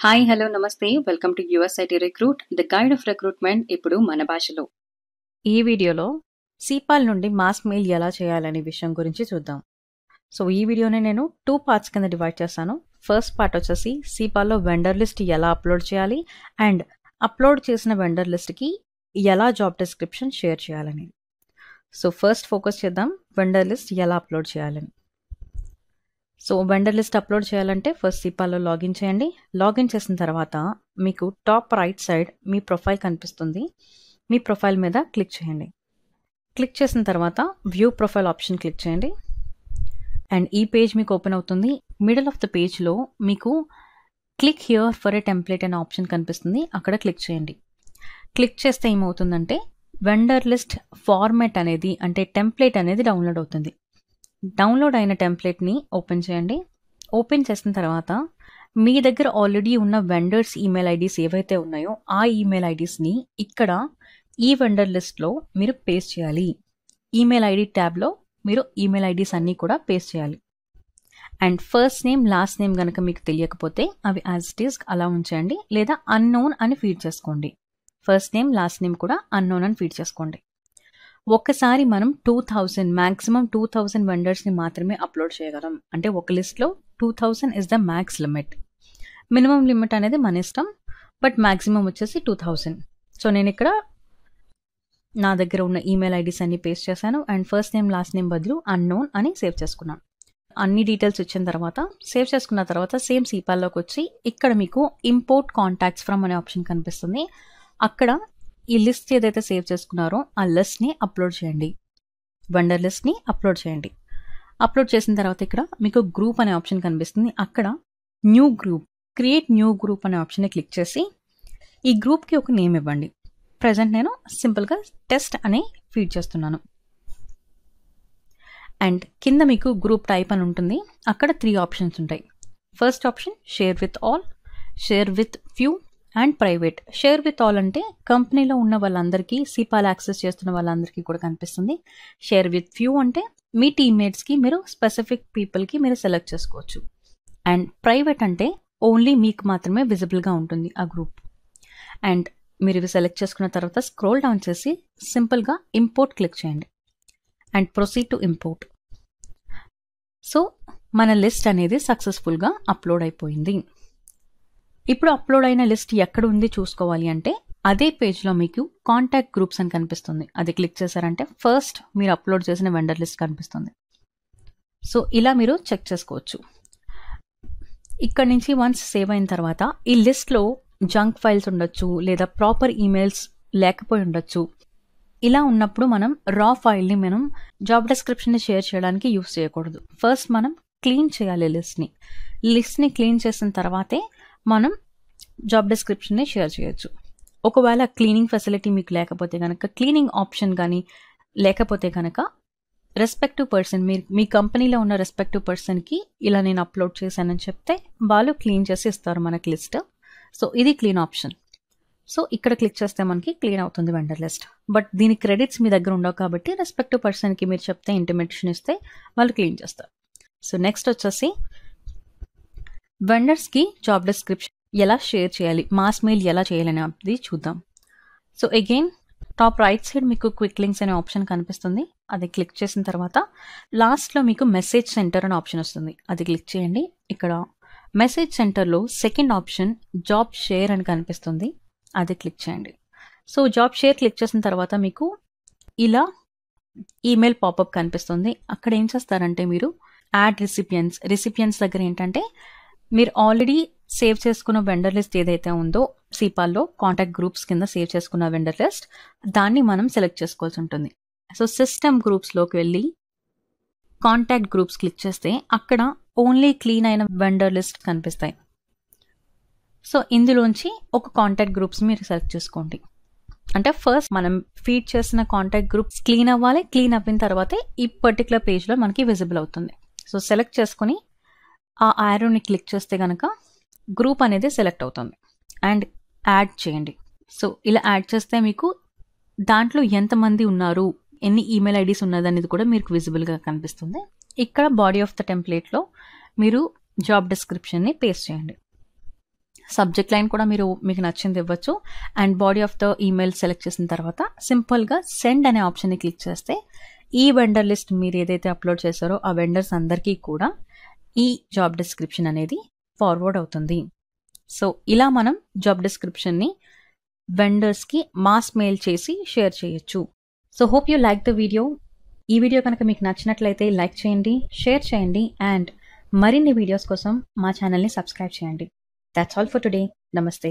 Hi hello నమస్తే welcome to USIT recruit the guide of recruitment ఇప్పుడు మన భాషలో. ఈ వీడియోలో సిపాల్ నుండి మాస్ మెయిల్ ఎలా చేయాలనే విషయం గురించి చూద్దాం. సో ఈ వీడియోని నేను 2 పార్ట్స్ కింద డివైడ్ చేస్తాను. ఫస్ట్ పార్ట్ వచ్చేసి సిపాల్లో వెండర్ లిస్ట్ ఎలా అప్లోడ్ చేయాలి అండ్ అప్లోడ్ చేసిన వెండర్ లిస్ట్కి ఎలా జాబ్ డిస్క్రిప్షన్ షేర్ చేయాలని. సో ఫస్ట్ ఫోకస్ చేద్దాం వెండర్ లిస్ట్ ఎలా అప్లోడ్ చేయాలని. సో వెండర్ లిస్ట్ అప్లోడ్ చేయాలంటే ఫస్ట్ సిపాల్లో లాగిన్ చేయండి. లాగిన్ చేసిన తర్వాత మీకు టాప్ రైట్ సైడ్ మీ ప్రొఫైల్ కనిపిస్తుంది. మీ ప్రొఫైల్ మీద క్లిక్ చేయండి. క్లిక్ చేసిన తర్వాత వ్యూ ప్రొఫైల్ ఆప్షన్ క్లిక్ చేయండి అండ్ ఈ పేజ్ మీకు ఓపెన్ అవుతుంది. మిడిల్ ఆఫ్ ద పేజ్లో మీకు click here for a template అనే ఆప్షన్ కనిపిస్తుంది. అక్కడ క్లిక్ చేయండి. క్లిక్ చేస్తే ఏమవుతుందంటే వెండర్ లిస్ట్ ఫార్మాట్ అనేది అంటే టెంప్లెట్ అనేది డౌన్లోడ్ అవుతుంది. డౌన్లోడ్ అయిన టెంప్లెట్ని ఓపెన్ చేయండి. ఓపెన్ చేసిన తర్వాత మీ దగ్గర ఆల్రెడీ ఉన్న వెండర్స్ ఈమెయిల్ ఐడీస్ ఏవైతే ఉన్నాయో ఆ ఈమెయిల్ ఐడీస్ని ఇక్కడ ఈ వెండర్ లిస్ట్లో మీరు పేస్ట్ చేయాలి. ఈమెయిల్ ఐడి ట్యాబ్లో మీరు ఈమెయిల్ ఐడీస్ అన్నీ కూడా పేస్ట్ చేయాలి. And first name last name కనుక మీకు తెలియకపోతే అవి యాజ్ ఇట్ ఈస్ అలా ఉంచండి, లేదా అన్నోన్ అని ఫీడ్ చేసుకోండి. ఫస్ట్ నేమ్ లాస్ట్ నేమ్ కూడా అన్నోన్ అని ఫీడ్ చేసుకోండి. ఒక్కసారి మనం 2000 మ్యాక్సిమం 2000 వెండర్స్ని మాత్రమే అప్లోడ్ చేయగలం. అంటే ఒక లిస్ట్లో 2000 is the max limit. Minimum limit అనేది మన ఇష్టం, బట్ మ్యాక్సిమం వచ్చేసి 2000. సో నేను ఇక్కడ నా దగ్గర ఉన్న ఈమెయిల్ ఐడీస్ అన్ని పేస్ట్ చేశాను and first name last name బదులు అన్నోన్ అని సేవ్ చేసుకున్నాను. అన్ని డీటెయిల్స్ ఇచ్చిన తర్వాత సేవ్ చేసుకున్న తర్వాత సేమ్ సిపాల్లోకి వచ్చి ఇక్కడ మీకు ఇంపోర్ట్ కాంటాక్ట్స్ ఫ్రమ్ అనే ఆప్షన్ కనిపిస్తుంది. అక్కడ ఈ లిస్ట్ ఏదైతే సేవ్ చేసుకున్నారో ఆ లిస్ట్ని అప్లోడ్ చేయండి. వెండర్ లిస్ట్ని అప్లోడ్ చేయండి. అప్లోడ్ చేసిన తర్వాత ఇక్కడ మీకు గ్రూప్ అనే ఆప్షన్ కనిపిస్తుంది. అక్కడ new group, create new group అనే ఆప్షన్ని క్లిక్ చేసి ఈ గ్రూప్కి ఒక నేమ్ ఇవ్వండి. ప్రజెంట్ నేను సింపుల్గా టెస్ట్ అని ఫీడ్ చేస్తున్నాను. అండ్ కింద మీకు గ్రూప్ టైప్ అని ఉంటుంది. అక్కడ 3 ఆప్షన్స్ ఉంటాయి. First option share with all, share with few and private. Share with all అంటే కంపెనీలో ఉన్న వాళ్ళందరికీ, సిపాల్ యాక్సెస్ చేస్తున్న వాళ్ళందరికీ కూడా కనిపిస్తుంది. షేర్ విత్ ఫ్యూ అంటే మీ టీమ్మేట్స్కి, మీరు స్పెసిఫిక్ పీపుల్కి మీరు సెలెక్ట్ చేసుకోవచ్చు. అండ్ ప్రైవేట్ అంటే ఓన్లీ మీకు మాత్రమే విజిబుల్గా ఉంటుంది ఆ గ్రూప్. అండ్ మీరు ఇవి సెలెక్ట్ చేసుకున్న తర్వాత స్క్రోల్ డౌన్ చేసి సింపుల్గా ఇంపోర్ట్ క్లిక్ చేయండి and proceed to import. So మన లిస్ట్ అనేది సక్సెస్ఫుల్గా అప్లోడ్ అయిపోయింది. ఇప్పుడు అప్లోడ్ అయిన లిస్ట్ ఎక్కడ ఉంది చూసుకోవాలి అంటే అదే పేజ్లో మీకు కాంటాక్ట్ గ్రూప్స్ అని కనిపిస్తుంది. అది క్లిక్ చేశారంటే ఫస్ట్ మీరు అప్లోడ్ చేసిన వెండర్ లిస్ట్ కనిపిస్తుంది. సో ఇలా మీరు చెక్ చేసుకోవచ్చు. ఇక్కడ నుంచి వన్స్ సేవ్ అయిన తర్వాత ఈ లిస్ట్లో జంక్ ఫైల్స్ ఉండొచ్చు, లేదా ప్రాపర్ ఈమెయిల్స్ లేకపోయి ఉండొచ్చు. ఇలా ఉన్నప్పుడు మనం రా ఫైల్ని మనం జాబ్ డిస్క్రిప్షన్ని షేర్ చేయడానికి యూస్ చేయకూడదు. ఫస్ట్ మనం క్లీన్ చేయాలి లిస్ట్ని క్లీన్ చేసిన తర్వాతే మనం జాబ్ డిస్క్రిప్షన్ని షేర్ చేయొచ్చు. ఒకవేళ క్లీనింగ్ ఫెసిలిటీ మీకు లేకపోతే కనుక, క్లీనింగ్ ఆప్షన్ కానీ లేకపోతే కనుక రెస్పెక్టివ్ పర్సన్, మీ కంపెనీలో ఉన్న రెస్పెక్టివ్ పర్సన్కి ఇలా నేను అప్లోడ్ చేశానని చెప్తే వాళ్ళు క్లీన్ చేసి ఇస్తారు మనకి లిస్ట్. సో ఇది క్లీన్ ఆప్షన్. సో ఇక్కడ క్లిక్ చేస్తే మనకి క్లీన్ అవుతుంది వెండర్ లిస్ట్. బట్ దీని క్రెడిట్స్ మీ దగ్గర ఉండవు కాబట్టి రెస్పెక్టివ్ పర్సన్కి మీరు చెప్తే, ఇంటిమేషన్ ఇస్తే వాళ్ళు క్లీన్ చేస్తారు. సో నెక్స్ట్ వచ్చేసి వెండర్స్కి జాబ్ డిస్క్రిప్షన్ ఎలా షేర్ చేయాలి, మాస్ మెయిల్ ఎలా చేయాలి అది చూద్దాం. So again top right side మీకు క్విక్ లింక్స్ అనే ఆప్షన్ కనిపిస్తుంది. అది క్లిక్ చేసిన తర్వాత లాస్ట్లో మీకు మెసేజ్ సెంటర్ అనే ఆప్షన్ వస్తుంది. అది క్లిక్ చేయండి. ఇక్కడ మెసేజ్ సెంటర్లో సెకండ్ ఆప్షన్ జాబ్ షేర్ అని కనిపిస్తుంది. అది క్లిక్ చేయండి. సో జాబ్ షేర్ క్లిక్ చేసిన తర్వాత మీకు ఇలా ఈమెయిల్ పాపప్ కనిపిస్తుంది. అక్కడ ఏం చేస్తారంటే మీరు యాడ్ రిసిపియన్స్ దగ్గర ఏంటంటే మీరు ఆల్రెడీ సేవ్ చేసుకున్న వెండర్ లిస్ట్ ఏదైతే ఉందో సిపాల్లో కాంటాక్ట్ గ్రూప్స్ కింద సేవ్ చేసుకున్న వెండర్ లిస్ట్, దాన్ని మనం సెలెక్ట్ చేసుకోవాల్సి ఉంటుంది. సో సిస్టమ్ గ్రూప్స్లోకి వెళ్ళి కాంటాక్ట్ గ్రూప్స్ క్లిక్ చేస్తే అక్కడ ఓన్లీ క్లీన్ అయిన వెండర్ లిస్ట్ కనిపిస్తాయి. సో ఇందులోంచి ఒక కాంటాక్ట్ గ్రూప్స్ మీరు సెలెక్ట్ చేసుకోండి. అంటే ఫస్ట్ మనం ఫీడ్ చేసిన కాంటాక్ట్ గ్రూప్స్ క్లీన్ అవ్వాలి. క్లీన్ అయిన తర్వాతే ఈ పర్టికులర్ పేజ్లో మనకి విజిబుల్ అవుతుంది. సో సెలెక్ట్ చేసుకుని ఆ యారోని క్లిక్ చేస్తే కనుక గ్రూప్ అనేది సెలెక్ట్ అవుతుంది అండ్ యాడ్ చేయండి. సో ఇలా యాడ్ చేస్తే మీకు దాంట్లో ఎంతమంది ఉన్నారు, ఎన్ని ఈమెయిల్ ఐడీస్ ఉన్నది అనేది కూడా మీకు విజిబుల్గా కనిపిస్తుంది. ఇక్కడ బాడీ ఆఫ్ ద టెంప్లెట్లో మీరు జాబ్ డిస్క్రిప్షన్ని పేస్ట్ చేయండి. సబ్జెక్ట్ లైన్ కూడా మీకు నచ్చింది ఇవ్వచ్చు. And body of the email select చేసిన తర్వాత సింపుల్గా సెండ్ అనే ఆప్షన్ని క్లిక్ చేస్తే ఈ వెండర్ లిస్ట్ మీరు ఏదైతే అప్లోడ్ చేశారో ఆ వెండర్స్ అందరికీ కూడా ఈ జాబ్ డిస్క్రిప్షన్ అనేది ఫార్వర్డ్ అవుతుంది. సో ఇలా మనం జాబ్ డిస్క్రిప్షన్ని వెండర్స్కి మాస్ మెయిల్ చేసి షేర్ చేయొచ్చు. So hope you like the video. ఈ వీడియో కనుక మీకు నచ్చినట్లయితే లైక్ చేయండి, షేర్ చేయండి అండ్ మరిన్ని వీడియోస్ కోసం మా ఛానల్ని సబ్స్క్రైబ్ చేయండి. That's all for today. Namaste.